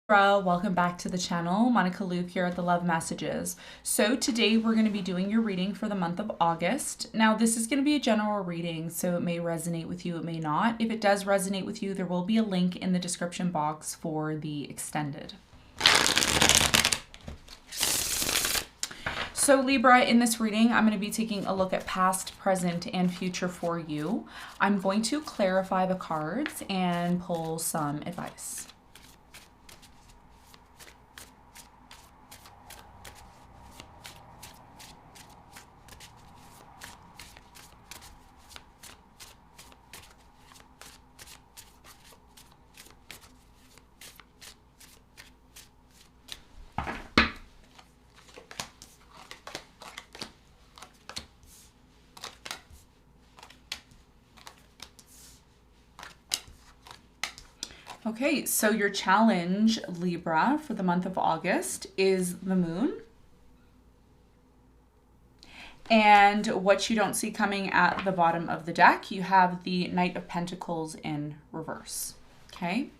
Welcome back to the channel. Monica Luke here at the Love Messages. So today we're going to be doing your reading for the month of August. Now this is going to be a general reading, so it may resonate with you, it may not. If it does resonate with you, there will be a link in the description box for the extended. So Libra, in this reading, I'm going to be taking a look at past, present, and future for you. I'm going to clarify the cards and pull some advice. Okay, so your challenge, Libra, for the month of August is the moon. And what you don't see coming at the bottom of the deck, you have the Knight of Pentacles in reverse. Okay,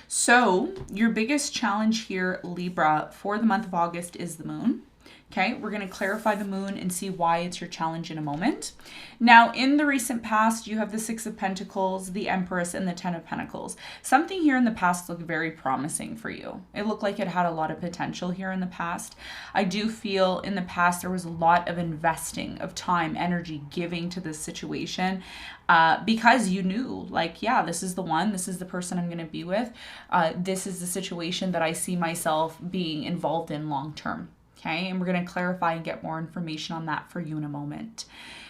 so your biggest challenge here, Libra, for the month of August is the moon. Okay, we're going to clarify the moon and see why it's your challenge in a moment. Now, in the recent past, you have the Six of Pentacles, the Empress, and the Ten of Pentacles. Something here in the past looked very promising for you. It looked like it had a lot of potential here in the past. I do feel in the past there was a lot of investing of time, energy, giving to this situation because you knew, like, yeah, this is the one, this is the person I'm going to be with. This is the situation that I see myself being involved in long term. Okay, and we're going to clarify and get more information on that for you in a moment.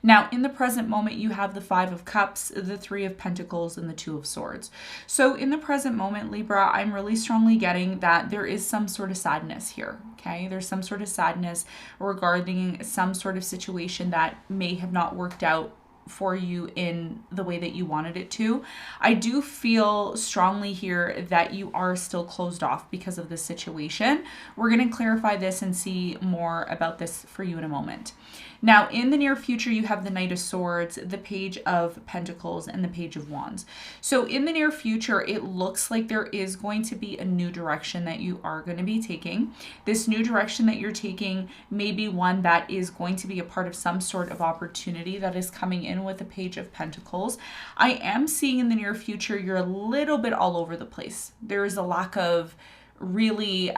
Now, in the present moment, you have the Five of Cups, the Three of Pentacles, and the Two of Swords. So in the present moment, Libra, I'm really strongly getting that there is some sort of sadness here. Okay, there's some sort of sadness regarding some sort of situation that may have not worked out for you in the way that you wanted it to. I do feel strongly here that you are still closed off because of this situation. We're going to clarify this and see more about this for you in a moment. Now, in the near future, you have the Knight of Swords, the Page of Pentacles, and the Page of Wands. So in the near future, it looks like there is going to be a new direction that you are going to be taking. This new direction that you're taking may be one that is going to be a part of some sort of opportunity that is coming in with the Page of Pentacles. I am seeing in the near future, you're a little bit all over the place. There is a lack of really,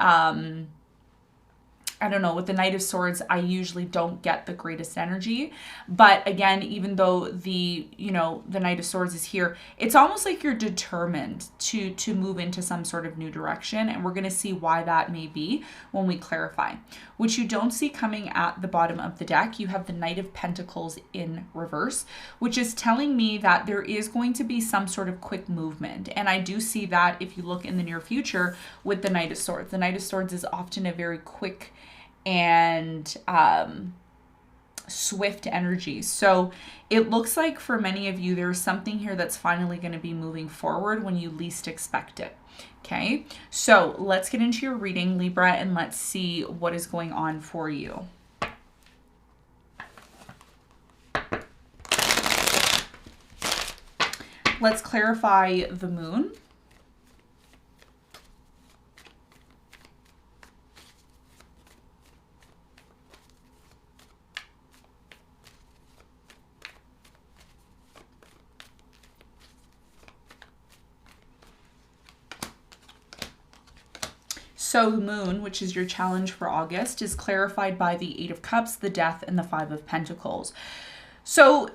I don't know, with the Knight of Swords, I usually don't get the greatest energy. But again, even though the Knight of Swords is here, it's almost like you're determined to move into some sort of new direction. And we're going to see why that may be when we clarify. What you don't see coming at the bottom of the deck, you have the Knight of Pentacles in reverse, which is telling me that there is going to be some sort of quick movement. And I do see that if you look in the near future with the Knight of Swords. The Knight of Swords is often a very quick and swift energy. So it looks like for many of you, there's something here that's finally going to be moving forward when you least expect it. Okay, so let's get into your reading, Libra, and let's see what is going on for you. Let's clarify the moon. So the moon, which is your challenge for August, is clarified by the Eight of Cups, the Death, and the Five of Pentacles. So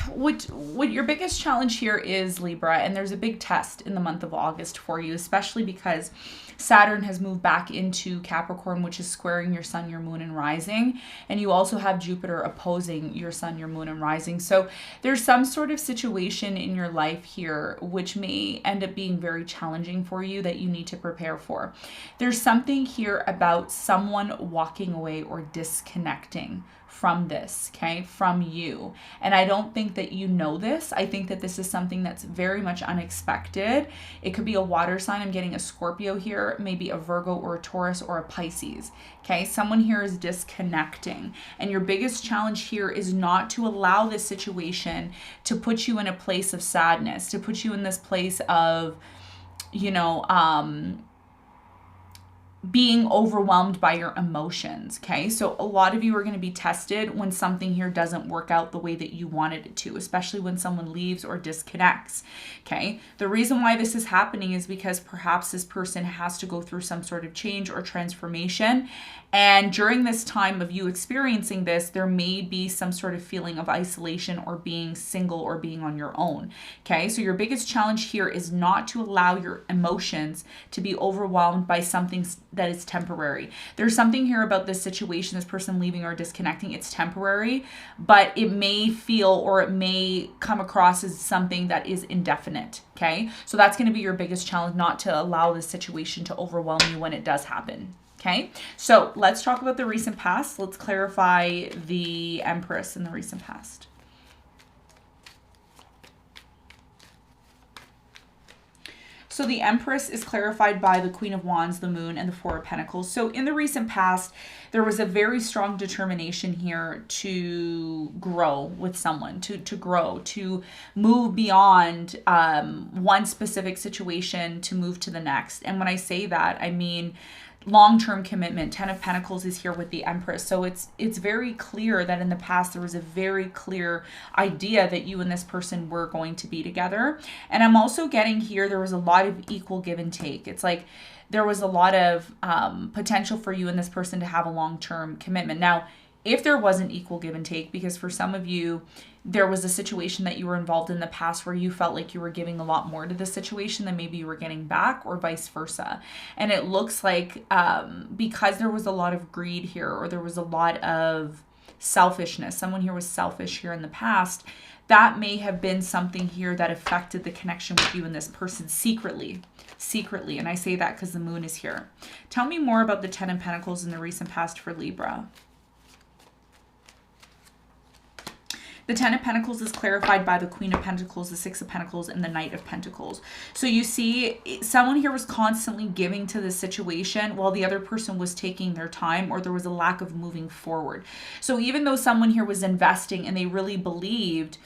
what your biggest challenge here is, Libra, and there's a big test in the month of August for you, especially because Saturn has moved back into Capricorn, which is squaring your sun, your moon, and rising. And you also have Jupiter opposing your sun, your moon, and rising. So there's some sort of situation in your life here which may end up being very challenging for you that you need to prepare for. There's something here about someone walking away or disconnecting from this, okay, from you. And I don't think that you know this. I think that this is something that's very much unexpected. It could be a water sign. I'm getting a Scorpio here, maybe a Virgo or a Taurus or a Pisces. Okay, someone here is disconnecting. And your biggest challenge here is not to allow this situation to put you in a place of sadness, to put you in this place of, being overwhelmed by your emotions, okay? So a lot of you are going to be tested when something here doesn't work out the way that you wanted it to, especially when someone leaves or disconnects, okay? The reason why this is happening is because perhaps this person has to go through some sort of change or transformation. And during this time of you experiencing this, there may be some sort of feeling of isolation or being single or being on your own, okay? So your biggest challenge here is not to allow your emotions to be overwhelmed by something that is temporary. There's something here about this situation, this person leaving or disconnecting. It's temporary, but it may feel or it may come across as something that is indefinite, okay? So that's going to be your biggest challenge, not to allow this situation to overwhelm you when it does happen. Okay, so let's talk about the recent past. Let's clarify the Empress in the recent past. So the Empress is clarified by the Queen of Wands, the Moon, and the Four of Pentacles. So in the recent past, there was a very strong determination here to grow with someone, to grow, to move beyond one specific situation to move to the next. And when I say that, I mean long-term commitment. 10 of Pentacles is here with the Empress. So it's very clear that in the past there was a very clear idea that you and this person were going to be together. And I'm also getting here there was a lot of equal give and take. It's like there was a lot of potential for you and this person to have a long-term commitment. Now, if there wasn't equal give and take, because for some of you, there was a situation that you were involved in the past where you felt like you were giving a lot more to the situation than maybe you were getting back, or vice versa. And it looks like because there was a lot of greed here, or there was a lot of selfishness, someone here was selfish here in the past, that may have been something here that affected the connection with you and this person secretly. And I say that because the Moon is here. Tell me more about the 10 of Pentacles in the recent past for Libra. The 10 of Pentacles is clarified by the Queen of Pentacles, the 6 of Pentacles, and the Knight of Pentacles. So you see, someone here was constantly giving to the situation while the other person was taking their time, or there was a lack of moving forward. So even though someone here was investing and they really believed,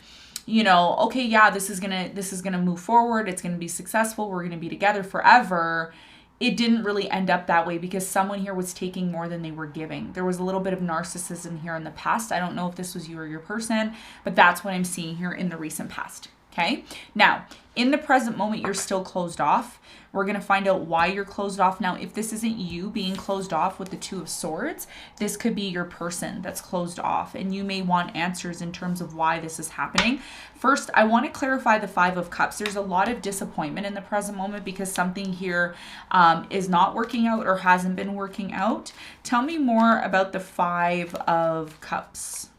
you know, okay, yeah, this is gonna move forward, it's gonna be successful, we're gonna be together forever, it didn't really end up that way because someone here was taking more than they were giving. There was a little bit of narcissism here in the past. I don't know if this was you or your person, but that's what I'm seeing here in the recent past. Okay. Now, in the present moment, you're still closed off. We're going to find out why you're closed off. Now, if this isn't you being closed off with the 2 of Swords, this could be your person that's closed off, and you may want answers in terms of why this is happening. First, I want to clarify the 5 of Cups. There's a lot of disappointment in the present moment because something here is not working out or hasn't been working out. Tell me more about the 5 of Cups.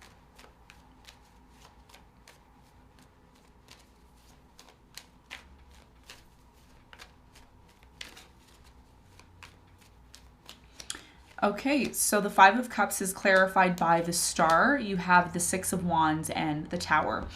Okay, so the 5 of Cups is clarified by the Star. You have the 6 of Wands and the Tower.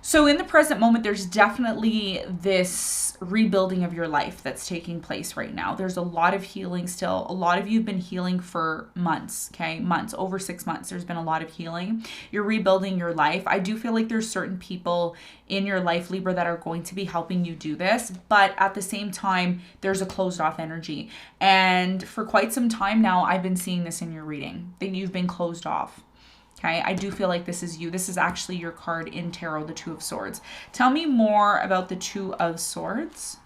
So in the present moment, there's definitely this rebuilding of your life that's taking place right now. There's a lot of healing still. A lot of you have been healing for months, okay? Months, over 6 months. There's been a lot of healing. You're rebuilding your life. I do feel like there's certain people in your life, Libra, that are going to be helping you do this. But at the same time, there's a closed off energy. And for quite some time now, I've been seeing this in your reading, that you've been closed off. Okay, I do feel like this is you. This is actually your card in tarot, the 2 of Swords. Tell me more about the 2 of Swords.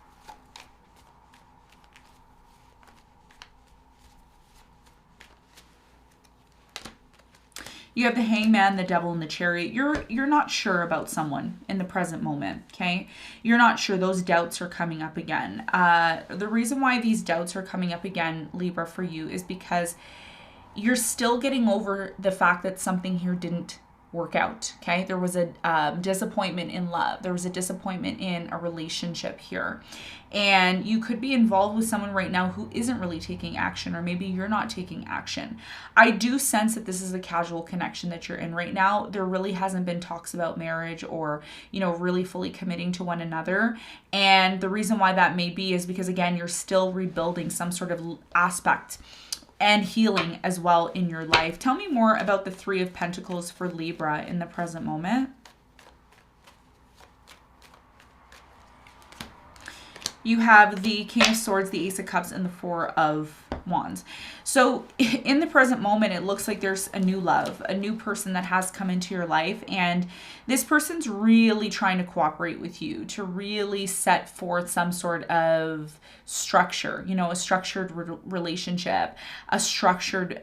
You have the Hangman, the Devil, and the Chariot. You're not sure about someone in the present moment, okay? You're not sure. Those doubts are coming up again. The reason why these doubts are coming up again, Libra, for you is because you're still getting over the fact that something here didn't work out, okay? There was a disappointment in love. There was a disappointment in a relationship here. And you could be involved with someone right now who isn't really taking action, or maybe you're not taking action. I do sense that this is a casual connection that you're in right now. There really hasn't been talks about marriage or, you know, really fully committing to one another. And the reason why that may be is because, again, you're still rebuilding some sort of aspect and healing as well in your life. Tell me more about the 3 of Pentacles for Libra in the present moment. You have the King of Swords, the Ace of Cups, and the 4 of Wands. So in the present moment, it looks like there's a new love, a new person that has come into your life. And this person's really trying to cooperate with you, to really set forth some sort of structure, you know, a structured relationship, a structured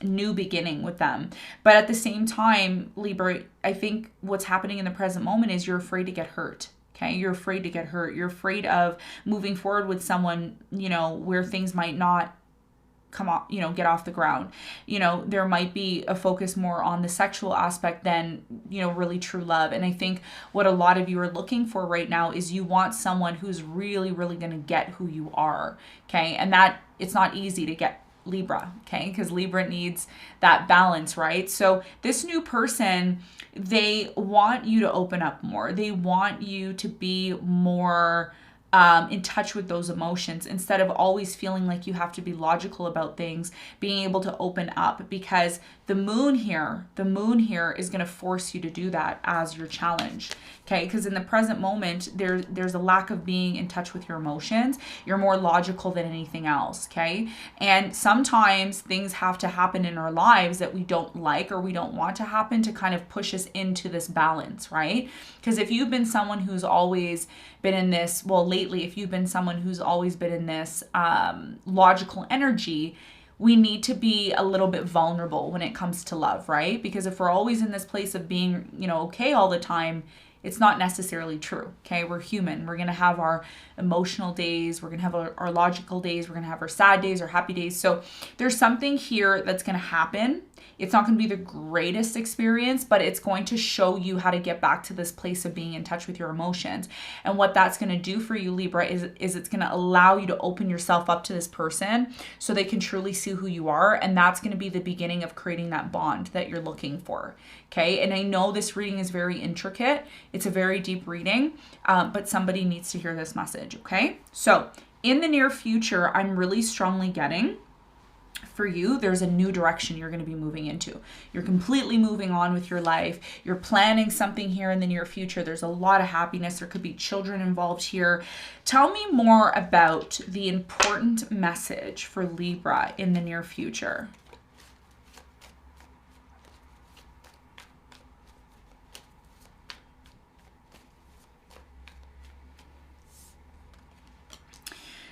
new beginning with them. But at the same time, Libra, I think what's happening in the present moment is you're afraid to get hurt. Okay, you're afraid to get hurt. You're afraid of moving forward with someone, you know, where things might not come off, you know, get off the ground. You know, there might be a focus more on the sexual aspect than, you know, really true love. And I think what a lot of you are looking for right now is you want someone who's really, really going to get who you are. Okay, and that it's not easy to get Libra, okay, because Libra needs that balance, right? So this new person, they want you to open up more. They want you to be more in touch with those emotions instead of always feeling like you have to be logical about things, being able to open up, because the moon here is going to force you to do that as your challenge. Okay, because in the present moment, there's a lack of being in touch with your emotions. You're more logical than anything else, okay? And sometimes things have to happen in our lives that we don't like or we don't want to happen to kind of push us into this balance, right? Because if you've been someone who's always been in this, well, lately, if you've been someone who's always been in this logical energy, we need to be a little bit vulnerable when it comes to love, right? Because if we're always in this place of being, you know, okay all the time, it's not necessarily true, okay? We're human. We're going to have our emotional days. We're going to have our logical days. We're going to have our sad days, our happy days. So there's something here that's going to happen. It's not going to be the greatest experience, but it's going to show you how to get back to this place of being in touch with your emotions. And what that's going to do for you, Libra, is it's going to allow you to open yourself up to this person so they can truly see who you are. And that's going to be the beginning of creating that bond that you're looking for. Okay. And I know this reading is very intricate. It's a very deep reading, but somebody needs to hear this message. Okay. So in the near future, I'm really strongly getting for you, there's a new direction you're going to be moving into. You're completely moving on with your life. You're planning something here in the near future. There's a lot of happiness. There could be children involved here. Tell me more about the important message for Libra in the near future.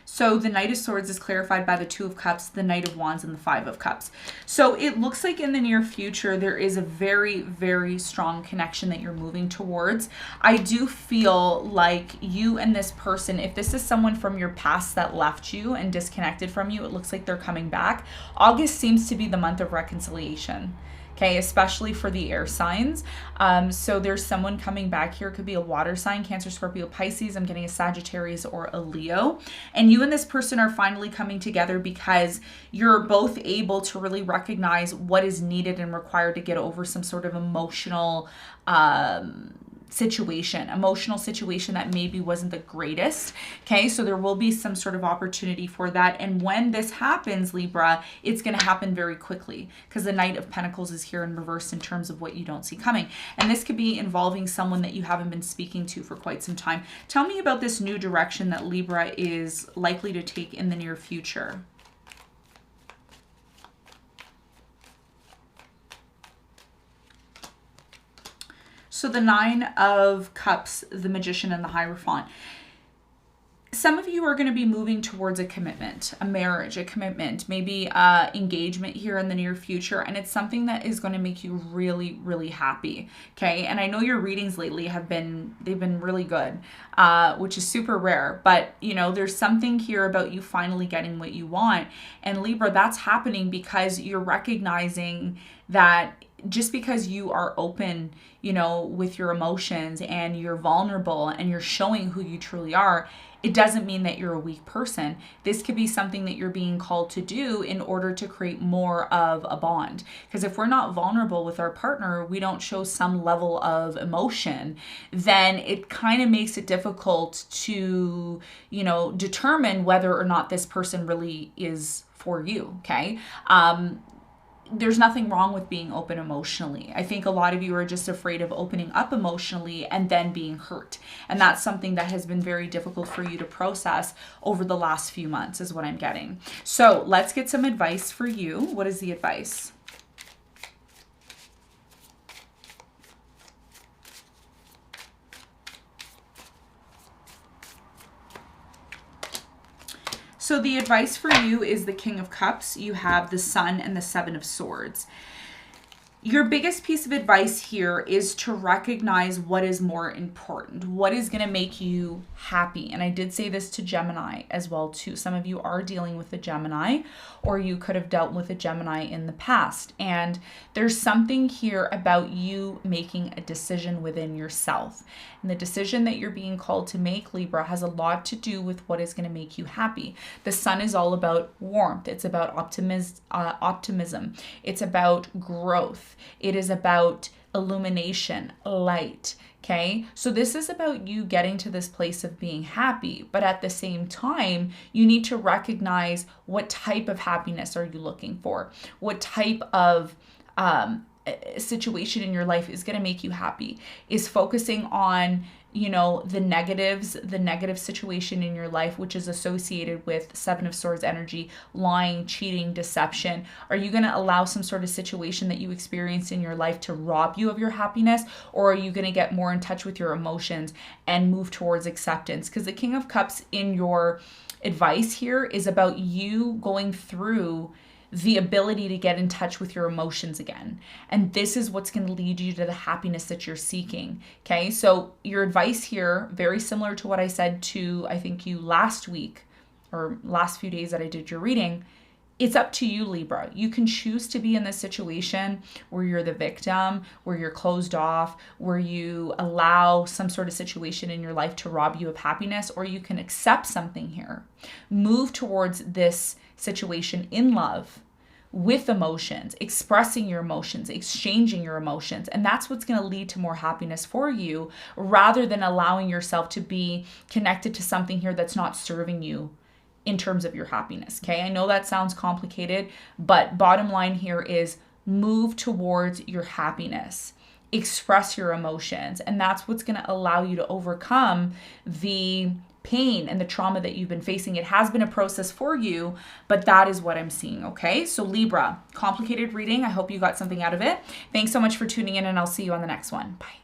So the Knight of Swords is clarified by the Two of Cups, the Knight of Wands, and the Five of Cups. So it looks like in the near future, there is a very, very strong connection that you're moving towards. I do feel like you and this person, if this is someone from your past that left you and disconnected from you, it looks like they're coming back. August seems to be the month of reconciliation. Okay, especially for the air signs. So there's someone coming back here. It could be a water sign, Cancer, Scorpio, Pisces. I'm getting a Sagittarius or a Leo. And you and this person are finally coming together because you're both able to really recognize what is needed and required to get over some sort of emotional situation that maybe wasn't the greatest. Okay, so there will be some sort of opportunity for that. And when this happens, Libra, it's going to happen very quickly because the Knight of Pentacles is here in reverse in terms of what you don't see coming. And this could be involving someone that you haven't been speaking to for quite some time. Tell me about this new direction that Libra is likely to take in the near future. So the Nine of Cups, the Magician, and the Hierophant. Some of you are going to be moving towards a commitment, a marriage, a commitment, maybe engagement here in the near future. And it's something that is going to make you really, really happy. Okay. And I know your readings lately they've been really good, which is super rare. But, you know, there's something here about you finally getting what you want. And Libra, that's happening because you're recognizing that just because you are open, you know, with your emotions and you're vulnerable and you're showing who you truly are, it doesn't mean that you're a weak person. This could be something that you're being called to do in order to create more of a bond. Because if we're not vulnerable with our partner, we don't show some level of emotion, then it kind of makes it difficult to, you know, determine whether or not this person really is for you, okay? there's nothing wrong with being open emotionally. I think a lot of you are just afraid of opening up emotionally and then being hurt. And that's something that has been very difficult for you to process over the last few months, is what I'm getting. So let's get some advice for you. What is the advice? So the advice for you is the King of Cups. You have the Sun and the Seven of Swords. Your biggest piece of advice here is to recognize what is more important, what is going to make you happy. And I did say this to Gemini as well too. Some of you are dealing with a Gemini, or you could have dealt with a Gemini in the past. And there's something here about you making a decision within yourself. And the decision that you're being called to make, Libra, has a lot to do with what is going to make you happy. The Sun is all about warmth. It's about optimism. It's about growth. It is about illumination, light. Okay, so this is about you getting to this place of being happy, but at the same time, you need to recognize what type of happiness are you looking for? What type of situation in your life is going to make you happy? Is focusing on, you know, the negatives, the negative situation in your life, which is associated with Seven of Swords energy, lying, cheating, deception. Are you going to allow some sort of situation that you experience in your life to rob you of your happiness? Or are you going to get more in touch with your emotions and move towards acceptance? Because the King of Cups in your advice here is about you going through the ability to get in touch with your emotions again. And this is what's going to lead you to the happiness that you're seeking. Okay, so your advice here, very similar to what I said to, I think, you last week or last few days that I did your reading. It's up to you, Libra. You can choose to be in this situation where you're the victim, where you're closed off, where you allow some sort of situation in your life to rob you of happiness, or you can accept something here. Move towards this situation in love, with emotions, expressing your emotions, exchanging your emotions. And that's what's going to lead to more happiness for you, rather than allowing yourself to be connected to something here that's not serving you in terms of your happiness. Okay, I know that sounds complicated, but bottom line here is move towards your happiness. Express your emotions. And that's what's going to allow you to overcome the pain and the trauma that you've been facing. It has been a process for you, but that is what I'm seeing. Okay, so Libra, complicated reading. I hope you got something out of it. Thanks so much for tuning in, and I'll see you on the next one. Bye.